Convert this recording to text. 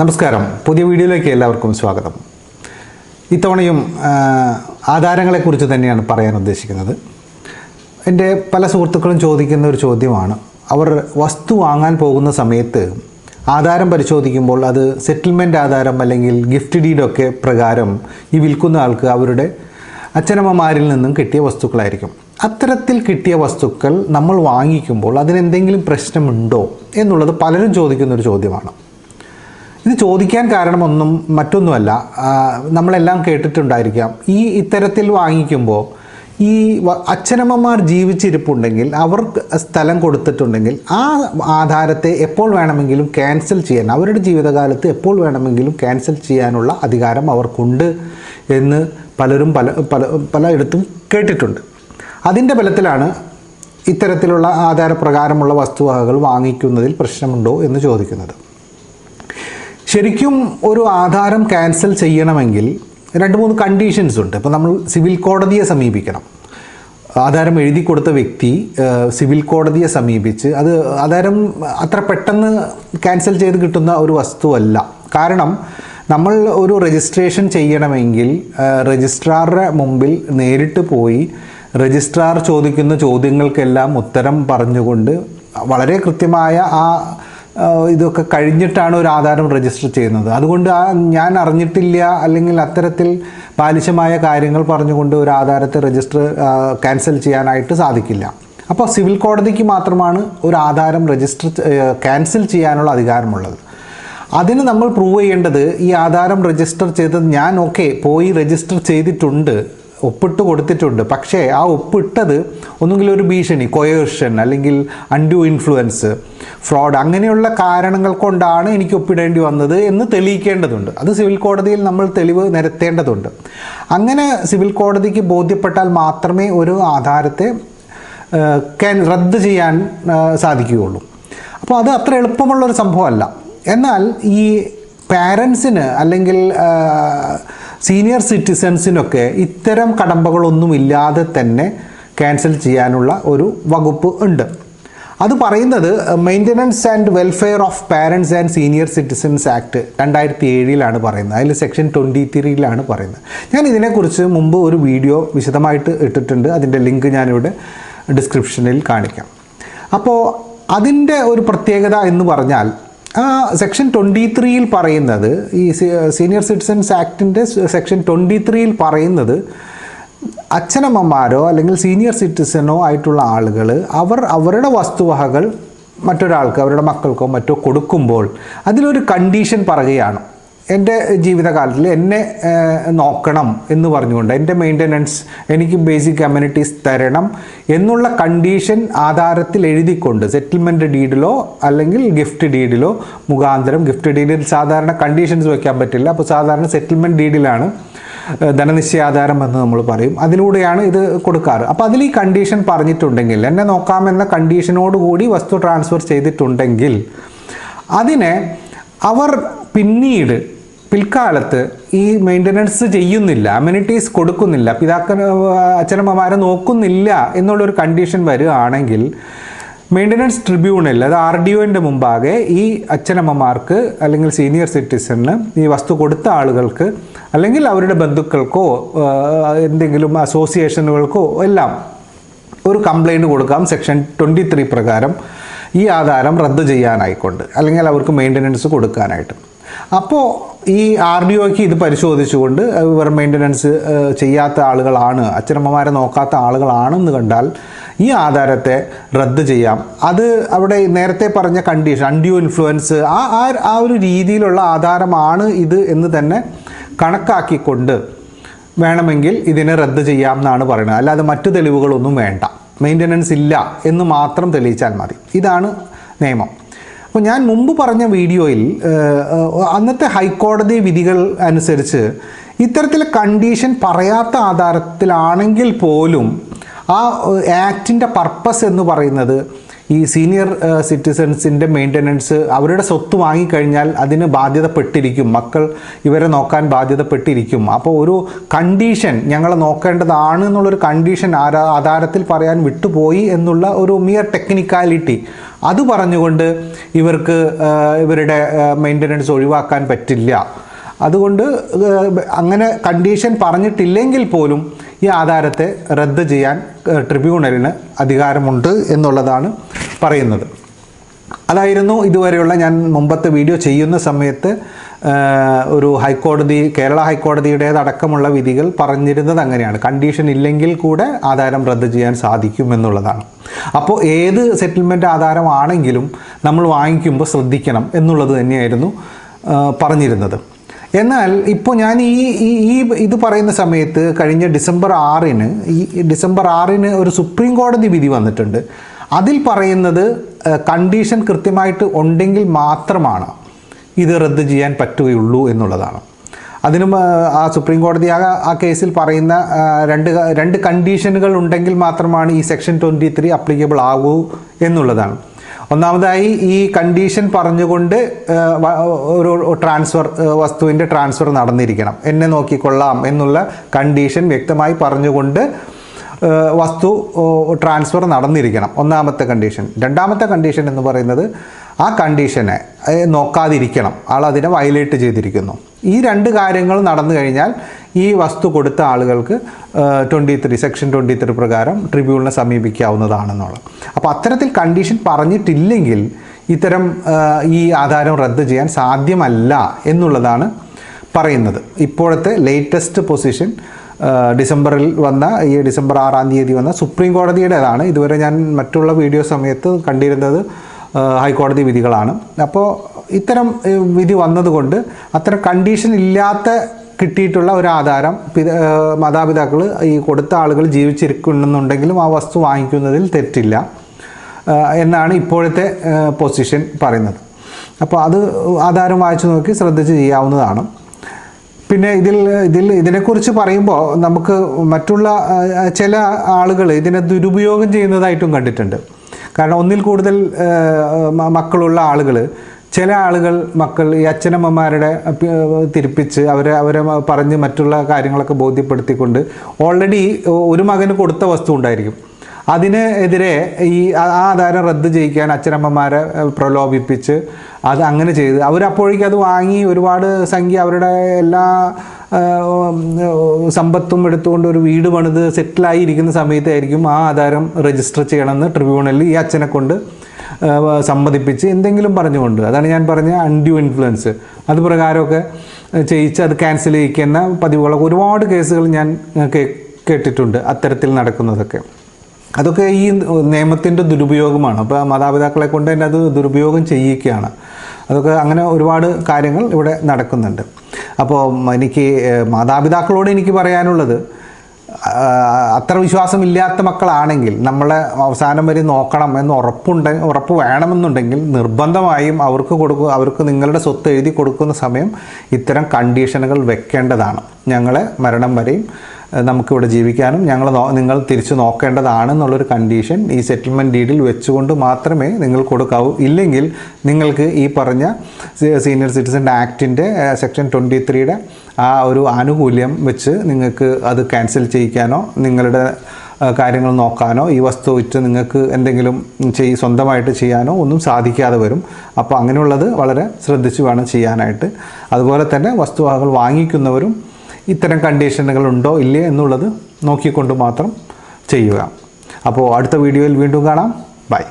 നമസ്കാരം. പുതിയ വീഡിയോയിലേക്ക് എല്ലാവർക്കും സ്വാഗതം. ഇത്തവണയും ആധാരങ്ങളെക്കുറിച്ച് തന്നെയാണ് പറയാൻ ഉദ്ദേശിക്കുന്നത്. എൻ്റെ പല സുഹൃത്തുക്കളും ചോദിക്കുന്ന ഒരു ചോദ്യമാണ്, അവർ വസ്തു വാങ്ങാൻ പോകുന്ന സമയത്ത് ആധാരം പരിശോധിക്കുമ്പോൾ അത് സെറ്റിൽമെൻറ്റ് ആധാരം അല്ലെങ്കിൽ ഗിഫ്റ്റ് ഡീഡൊക്കെ പ്രകാരം ഈ വിൽക്കുന്ന ആൾക്ക് അവരുടെ അച്ഛനമ്മമാരിൽ നിന്നും കിട്ടിയ വസ്തുക്കളായിരിക്കും. അത്തരത്തിൽ കിട്ടിയ വസ്തുക്കൾ നമ്മൾ വാങ്ങിക്കുമ്പോൾ അതിനെന്തെങ്കിലും പ്രശ്നമുണ്ടോ എന്നുള്ളത് പലരും ചോദിക്കുന്നൊരു ചോദ്യമാണ്. ഇത് ചോദിക്കാൻ കാരണമൊന്നും മറ്റൊന്നുമല്ല, നമ്മളെല്ലാം കേട്ടിട്ടുണ്ടായിരിക്കാം. ഇത്തരത്തിൽ വാങ്ങിക്കുമ്പോൾ ഈ അച്ഛനമ്മമാർ ജീവിച്ചിരിപ്പുണ്ടെങ്കിൽ, അവർക്ക് സ്ഥലം കൊടുത്തിട്ടുണ്ടെങ്കിൽ ആ ആധാരത്തെ എപ്പോൾ വേണമെങ്കിലും ക്യാൻസൽ ചെയ്യാൻ, അവരുടെ ജീവിതകാലത്ത് എപ്പോൾ വേണമെങ്കിലും ക്യാൻസൽ ചെയ്യാനുള്ള അധികാരം അവർക്കുണ്ട് എന്ന് പലരും പലയിടത്തും കേട്ടിട്ടുണ്ട്. അതിൻ്റെ ബലത്തിലാണ് ഇത്തരത്തിലുള്ള ആധാരപ്രകാരമുള്ള വസ്തുവകകൾ വാങ്ങിക്കുന്നതിൽ പ്രശ്നമുണ്ടോ എന്ന് ചോദിക്കുന്നത്. ശരിക്കും ഒരു ആധാരം ക്യാൻസൽ ചെയ്യണമെങ്കിൽ 2-3 കണ്ടീഷൻസ് ഉണ്ട്. ഇപ്പോൾ നമ്മൾ സിവിൽ കോടതിയെ സമീപിക്കണം. ആധാരം എഴുതി കൊടുത്ത വ്യക്തി സിവിൽ കോടതിയെ സമീപിച്ച് അത് ആധാരം അത്ര പെട്ടെന്ന് ക്യാൻസൽ ചെയ്ത് കിട്ടുന്ന ഒരു വസ്തുവല്ല. കാരണം നമ്മൾ ഒരു രജിസ്ട്രേഷൻ ചെയ്യണമെങ്കിൽ രജിസ്ട്രാറുടെ മുമ്പിൽ നേരിട്ട് പോയി രജിസ്ട്രാർ ചോദിക്കുന്ന ചോദ്യങ്ങൾക്കെല്ലാം ഉത്തരം പറഞ്ഞുകൊണ്ട് വളരെ കൃത്യമായ ഇതൊക്കെ കഴിഞ്ഞിട്ടാണ് ഒരു ആധാരം രജിസ്റ്റർ ചെയ്യുന്നത്. അതുകൊണ്ട് ഞാൻ അറിഞ്ഞിട്ടില്ല അല്ലെങ്കിൽ അത്തരത്തിൽ ബാലിശമായ കാര്യങ്ങൾ പറഞ്ഞുകൊണ്ട് ഒരു ആധാരത്തെ ക്യാൻസൽ ചെയ്യാനായിട്ട് സാധിക്കില്ല. അപ്പോൾ സിവിൽ കോടതിക്ക് മാത്രമാണ് ഒരു ആധാരം ക്യാൻസൽ ചെയ്യാനുള്ള അധികാരമുള്ളത്. അതിന് നമ്മൾ പ്രൂവ് ചെയ്യേണ്ടത് ഈ ആധാരം രജിസ്റ്റർ ചെയ്തത് ഞാൻ പോയി രജിസ്റ്റർ ചെയ്തിട്ടുണ്ട്, ഒപ്പിട്ട് കൊടുത്തിട്ടുണ്ട്. പക്ഷേ ആ ഒപ്പിട്ടത് ഒന്നുകിൽ ഒരു ഭീഷണി, കൊയേർഷൻ അല്ലെങ്കിൽ അൺഡ്യൂ ഇൻഫ്ലുവൻസ്, ഫ്രോഡ്, അങ്ങനെയുള്ള കാരണങ്ങൾ കൊണ്ടാണ് എനിക്ക് ഒപ്പിടേണ്ടി വന്നത് എന്ന് തെളിയിക്കേണ്ടതുണ്ട്. അത് സിവിൽ കോടതിയിൽ നമ്മൾ തെളിവ് നിരത്തേണ്ടതുണ്ട്. അങ്ങനെ സിവിൽ കോടതിക്ക് ബോധ്യപ്പെട്ടാൽ മാത്രമേ ഒരു ആധാരത്തെ റദ്ദ് ചെയ്യാൻ സാധിക്കുകയുള്ളൂ. അപ്പോൾ അത് അത്ര എളുപ്പമുള്ളൊരു സംഭവമല്ല. എന്നാൽ ഈ പാരൻസിന് അല്ലെങ്കിൽ സീനിയർ സിറ്റിസൺസിനൊക്കെ ഇത്തരം കടമ്പകളൊന്നുമില്ലാതെ തന്നെ ക്യാൻസൽ ചെയ്യാനുള്ള ഒരു വകുപ്പ് ഉണ്ട്. അത് പറയുന്നത് maintenance and welfare of parents and senior citizens act 2007 പറയുന്നത്. അതിൽ സെക്ഷൻ 23 പറയുന്നത്. ഞാൻ ഇതിനെക്കുറിച്ച് മുമ്പ് ഒരു വീഡിയോ വിശദമായിട്ട് ഇട്ടിട്ടുണ്ട്. അതിൻ്റെ ലിങ്ക് ഞാനിവിടെ ഡിസ്ക്രിപ്ഷനിൽ കാണിക്കാം. അപ്പോൾ അതിൻ്റെ ഒരു പ്രത്യേകത എന്ന് പറഞ്ഞാൽ സെക്ഷൻ 23 പറയുന്നത്, ഈ സീനിയർ സിറ്റിസൺസ് ആക്ടിൻ്റെ സെക്ഷൻ 23 പറയുന്നത് അച്ഛനമ്മമാരോ അല്ലെങ്കിൽ സീനിയർ സിറ്റിസണോ ആയിട്ടുള്ള ആളുകൾ അവരുടെ വസ്തുവകകൾ മറ്റൊരാൾക്ക്, അവരുടെ മക്കൾക്കോ മറ്റോ കൊടുക്കുമ്പോൾ അതിലൊരു കണ്ടീഷൻ പറയുകയാണ്. എൻ്റെ ജീവിതകാലത്തിൽ എന്നെ നോക്കണം എന്ന് പറഞ്ഞുകൊണ്ട്, എൻ്റെ മെയിൻ്റനൻസ്, എനിക്ക് ബേസിക് അമ്യൂണിറ്റീസ് തരണം എന്നുള്ള കണ്ടീഷൻ ആധാരത്തിൽ എഴുതിക്കൊണ്ട് സെറ്റിൽമെൻറ്റ് ഡീഡിലോ അല്ലെങ്കിൽ ഗിഫ്റ്റ് ഡീഡിലോ മുഖാന്തരം, ഗിഫ്റ്റ് ഡീഡിൽ സാധാരണ കണ്ടീഷൻസ് വയ്ക്കാൻ പറ്റില്ല. അപ്പോൾ സാധാരണ സെറ്റിൽമെൻറ്റ് ഡീഡിലാണ് ധനനിശ്ചയാധാരം എന്ന് നമ്മൾ പറയും, അതിലൂടെയാണ് ഇത് കൊടുക്കാറ്. അപ്പോൾ അതിൽ ഈ കണ്ടീഷൻ പറഞ്ഞിട്ടുണ്ടെങ്കിൽ, എന്നെ നോക്കാമെന്ന കണ്ടീഷനോടുകൂടി വസ്തു ട്രാൻസ്ഫർ ചെയ്തിട്ടുണ്ടെങ്കിൽ അതിനെ അവർ പിൽക്കാലത്ത് ഈ മെയിൻ്റനൻസ് ചെയ്യുന്നില്ല, അമ്യൂണിറ്റീസ് കൊടുക്കുന്നില്ല, അച്ഛനമ്മമാരെ നോക്കുന്നില്ല എന്നുള്ളൊരു കണ്ടീഷൻ വരികയാണെങ്കിൽ മെയിൻ്റനൻസ് ട്രിബ്യൂണൽ, അത് RDOൻ്റെ മുമ്പാകെ ഈ അച്ഛനമ്മമാർക്ക് അല്ലെങ്കിൽ സീനിയർ സിറ്റിസണിന്, ഈ വസ്തു കൊടുത്ത ആളുകൾക്ക് അല്ലെങ്കിൽ അവരുടെ ബന്ധുക്കൾക്കോ എന്തെങ്കിലും അസോസിയേഷനുകൾക്കോ എല്ലാം ഒരു കംപ്ലൈൻറ്റ് കൊടുക്കാം സെക്ഷൻ 23 പ്രകാരം, ഈ ആധാരം റദ്ദ് ചെയ്യാനായിക്കൊണ്ട് അല്ലെങ്കിൽ അവർക്ക് മെയിൻ്റനൻസ് കൊടുക്കാനായിട്ട്. അപ്പോൾ ഈ RDOയ്ക്ക് ഇത് പരിശോധിച്ചുകൊണ്ട് ഇവർ മെയിൻ്റനൻസ് ചെയ്യാത്ത ആളുകളാണ്, അച്ഛനമ്മമാരെ നോക്കാത്ത ആളുകളാണെന്ന് കണ്ടാൽ ഈ ആധാരത്തെ റദ്ദ് ചെയ്യാം. അത് അവിടെ നേരത്തെ പറഞ്ഞ കണ്ടീഷൻ, അൺഡ്യൂ ഇൻഫ്ലുവൻസ്, ആ ഒരു രീതിയിലുള്ള ആധാരമാണ് ഇത് എന്ന് തന്നെ കണക്കാക്കിക്കൊണ്ട് വേണമെങ്കിൽ ഇതിനെ റദ്ദ് ചെയ്യാം എന്നാണ് പറയുന്നത്. അല്ലാതെ മറ്റു തെളിവുകളൊന്നും വേണ്ട, മെയിൻ്റനൻസ് ഇല്ല എന്ന് മാത്രം തെളിയിച്ചാൽ മതി. ഇതാണ് നിയമം. അപ്പോൾ ഞാൻ മുമ്പ് പറഞ്ഞ വീഡിയോയിൽ അന്നത്തെ ഹൈക്കോടതി വിധികൾ അനുസരിച്ച് ഇത്തരത്തിൽ കണ്ടീഷൻ പറയാത്ത ആധാരത്തിലാണെങ്കിൽ പോലും ആ ആക്ടിൻ്റെ പർപ്പസ് എന്ന് പറയുന്നത് ഈ സീനിയർ സിറ്റിസൺസിൻ്റെ മെയിൻ്റനൻസ് അവരുടെ സ്വത്ത് വാങ്ങിക്കഴിഞ്ഞാൽ അതിന് ബാധ്യതപ്പെട്ടിരിക്കും, മക്കൾ ഇവരെ നോക്കാൻ ബാധ്യതപ്പെട്ടിരിക്കും. അപ്പോൾ ഒരു കണ്ടീഷൻ ഞങ്ങൾ നോക്കേണ്ടതാണ് എന്നുള്ളൊരു കണ്ടീഷൻ ആധാരത്തിൽ പറയാൻ വിട്ടുപോയി എന്നുള്ള ഒരു മിയർ ടെക്നിക്കാലിറ്റി അത് പറഞ്ഞുകൊണ്ട് ഇവർക്ക് ഇവരുടെ മെയിൻ്റനൻസ് ഒഴിവാക്കാൻ പറ്റില്ല. അതുകൊണ്ട് അങ്ങനെ കണ്ടീഷൻ പറഞ്ഞിട്ടില്ലെങ്കിൽ പോലും ഈ ആധാരത്തെ റദ്ദ് ചെയ്യാൻ ട്രിബ്യൂണലിന് അധികാരമുണ്ട് എന്നുള്ളതാണ് പറയുന്നത്. അതായിരുന്നു ഇതുവരെയുള്ള ഞാൻ മുമ്പത്തെ വീഡിയോ ചെയ്യുന്ന സമയത്ത് ഒരു കേരള ഹൈക്കോടതിയുടേതടക്കമുള്ള വിധികൾ പറഞ്ഞിരുന്നത് അങ്ങനെയാണ്. കണ്ടീഷൻ ഇല്ലെങ്കിൽ കൂടെ ആധാരം റദ്ദ് ചെയ്യാൻ സാധിക്കും എന്നുള്ളതാണ്. അപ്പോൾ ഏത് സെറ്റിൽമെൻറ്റ് ആധാരമാണെങ്കിലും നമ്മൾ വാങ്ങിക്കുമ്പോൾ ശ്രദ്ധിക്കണം എന്നുള്ളത് തന്നെയായിരുന്നു പറഞ്ഞിരുന്നത്. എന്നാൽ ഇപ്പോൾ ഞാൻ ഇത് പറയുന്ന സമയത്ത് കഴിഞ്ഞ ഡിസംബർ 6-ന് ഒരു സുപ്രീം കോടതി വിധി വന്നിട്ടുണ്ട്. അതിൽ പറയുന്നത് കണ്ടീഷൻ കൃത്യമായിട്ട് ഉണ്ടെങ്കിൽ മാത്രമാണ് ഇത് റദ്ദ് ചെയ്യാൻ പറ്റുകയുള്ളൂ എന്നുള്ളതാണ്. അതിനും ആ സുപ്രീം കോടതി ആ കേസിൽ പറയുന്ന രണ്ട് കണ്ടീഷനുകൾ ഉണ്ടെങ്കിൽ മാത്രമാണ് ഈ സെക്ഷൻ 23 അപ്ലിക്കബിൾ ആകൂ എന്നുള്ളതാണ്. ഒന്നാമതായി ഈ കണ്ടീഷൻ പറഞ്ഞുകൊണ്ട് ഒരു വസ്തുവിൻ്റെ ട്രാൻസ്ഫർ നടന്നിരിക്കണം, എന്നെ നോക്കിക്കൊള്ളാം എന്നുള്ള കണ്ടീഷൻ വ്യക്തമായി പറഞ്ഞുകൊണ്ട് വസ്തു ട്രാൻസ്ഫർ നടന്നിരിക്കണം, ഒന്നാമത്തെ കണ്ടീഷൻ. രണ്ടാമത്തെ കണ്ടീഷൻ എന്ന് പറയുന്നത് ആ കണ്ടീഷനെ നോക്കാതിരിക്കണം, ആൾ അതിനെ വയലേറ്റ് ചെയ്തിരിക്കുന്നു. ഈ രണ്ട് കാര്യങ്ങൾ നടന്നു കഴിഞ്ഞാൽ ഈ വസ്തു കൊടുത്ത ആളുകൾക്ക് സെക്ഷൻ 23 പ്രകാരം ട്രിബ്യൂണലിനെ സമീപിക്കാവുന്നതാണെന്നുള്ളത്. അപ്പോൾ അത്തരത്തിൽ കണ്ടീഷൻ പറഞ്ഞിട്ടില്ലെങ്കിൽ ഇത്തരം ഈ ആധാരം റദ്ദ് ചെയ്യാൻ സാധ്യമല്ല എന്നുള്ളതാണ് പറയുന്നത്. ഇപ്പോഴത്തെ ലേറ്റസ്റ്റ് പൊസിഷൻ ഡിസംബറിൽ വന്ന ഡിസംബർ 6-ാം തീയതി വന്ന സുപ്രീം കോടതിയുടേതാണ്. ഇതുവരെ ഞാൻ മറ്റുള്ള വീഡിയോ സമയത്ത് കണ്ടിരുന്നത് ഹൈക്കോടതി വിധികളാണ്. അപ്പോൾ ഇത്തരം വിധി വന്നതുകൊണ്ട് അത്തരം കണ്ടീഷൻ ഇല്ലാത്ത കിട്ടിയിട്ടുള്ള ഒരു ആധാരം മാതാപിതാക്കൾ ഈ കൊടുത്ത ആളുകൾ ജീവിച്ചിരിക്കുന്നുണ്ടെങ്കിലും ആ വസ്തു വാങ്ങിക്കുന്നതിൽ തെറ്റില്ല എന്നാണ് ഇപ്പോഴത്തെ പൊസിഷൻ പറയുന്നത്. അപ്പോൾ അത് ആധാരം വായിച്ചു നോക്കി ശ്രദ്ധിച്ച് ചെയ്യാവുന്നതാണ്. പിന്നെ ഇതിനെക്കുറിച്ച് പറയുമ്പോൾ നമുക്ക് മറ്റുള്ള ചില ആളുകൾ ഇതിനെ ദുരുപയോഗം ചെയ്യുന്നതായിട്ടും കണ്ടിട്ടുണ്ട്. കാരണം ഒന്നിൽ കൂടുതൽ മക്കളുള്ള ആളുകൾ, ചില മക്കൾ ഈ അച്ഛനമ്മമാരുടെ തിരിപ്പിച്ച് അവരെ പറഞ്ഞ് മറ്റുള്ള കാര്യങ്ങളൊക്കെ ബോധ്യപ്പെടുത്തിക്കൊണ്ട് ഓൾറെഡി ഒരു മകന് കൊടുത്ത വസ്തു ഉണ്ടായിരിക്കും, അതിനെതിരെ ഈ ആധാരം റദ്ദ് ചെയ്യിക്കാൻ അച്ഛനമ്മമാരെ പ്രലോഭിപ്പിച്ച് അത് അങ്ങനെ ചെയ്ത് അവരപ്പോഴേക്കും അത് വാങ്ങി ഒരുപാട് സംഖ്യ അവരുടെ എല്ലാ സമ്പത്തും എടുത്തുകൊണ്ട് ഒരു വീട് പണിത് സെറ്റിലായിരിക്കുന്ന സമയത്തായിരിക്കും ആ ആധാരം രജിസ്റ്റർ ചെയ്യണമെന്ന് ട്രിബ്യൂണലിൽ ഈ അച്ഛനെ കൊണ്ട് സമ്മതിപ്പിച്ച് എന്തെങ്കിലും പറഞ്ഞുകൊണ്ട്, അതാണ് ഞാൻ പറഞ്ഞ അൺഡ്യൂ ഇൻഫ്ലുവൻസ്, അത് പ്രകാരമൊക്കെ ചെയ്യിച്ച് അത് ക്യാൻസൽ ചെയ്യിക്കുന്ന പതിവുകളൊക്കെ ഒരുപാട് കേസുകൾ ഞാൻ കേട്ടിട്ടുണ്ട്. അത്തരത്തിൽ നടക്കുന്നതൊക്കെ അതൊക്കെ ഈ നിയമത്തിൻ്റെ ദുരുപയോഗമാണ്. അപ്പോൾ മാതാപിതാക്കളെ കൊണ്ട് തന്നെ അത് ദുരുപയോഗം ചെയ്യിക്കുകയാണ്. അതൊക്കെ അങ്ങനെ ഒരുപാട് കാര്യങ്ങൾ ഇവിടെ നടക്കുന്നുണ്ട്. അപ്പോൾ എനിക്ക് മാതാപിതാക്കളോട് എനിക്ക് പറയാനുള്ളത്, അത്ര വിശ്വാസമില്ലാത്ത മക്കളാണെങ്കിൽ നമ്മളെ അവസാനം വരെ നോക്കണം എന്ന് ഉറപ്പ് വേണമെന്നുണ്ടെങ്കിൽ നിർബന്ധമായും അവർക്ക് നിങ്ങളുടെ സ്വത്ത് എഴുതി കൊടുക്കുന്ന സമയം ഇത്തരം കണ്ടീഷനുകൾ വെക്കേണ്ടതാണ്. ഞങ്ങളെ മരണം വരെയും നമുക്കിവിടെ ജീവിക്കാനും നിങ്ങൾ തിരിച്ചു നോക്കേണ്ടതാണെന്നുള്ളൊരു കണ്ടീഷൻ ഈ സെറ്റിൽമെൻറ്റ് ഡീഡിൽ വെച്ചുകൊണ്ട് മാത്രമേ നിങ്ങൾ കൊടുക്കാവൂ. ഇല്ലെങ്കിൽ നിങ്ങൾക്ക് ഈ പറഞ്ഞ സീനിയർ സിറ്റിസൺ ആക്ടിൻ്റെ സെക്ഷൻ 23 ആ ഒരു ആനുകൂല്യം വെച്ച് നിങ്ങൾക്ക് അത് ക്യാൻസൽ ചെയ്യിക്കാനോ നിങ്ങളുടെ കാര്യങ്ങൾ നോക്കാനോ ഈ വസ്തു വിറ്റ് നിങ്ങൾക്ക് എന്തെങ്കിലും സ്വന്തമായിട്ട് ചെയ്യാനോ ഒന്നും സാധിക്കാതെ വരും. അപ്പോൾ അങ്ങനെയുള്ളത് വളരെ ശ്രദ്ധിച്ച് വേണം ചെയ്യാനായിട്ട്. അതുപോലെ തന്നെ വസ്തുവകകൾ വാങ്ങിക്കുന്നവരും ഇത്തരം കണ്ടീഷനുകൾ ഉണ്ടോ ഇല്ലേ എന്നുള്ളത് നോക്കിക്കൊണ്ട് മാത്രം ചെയ്യുക. അപ്പോൾ അടുത്ത വീഡിയോയിൽ വീണ്ടും കാണാം. ബൈ.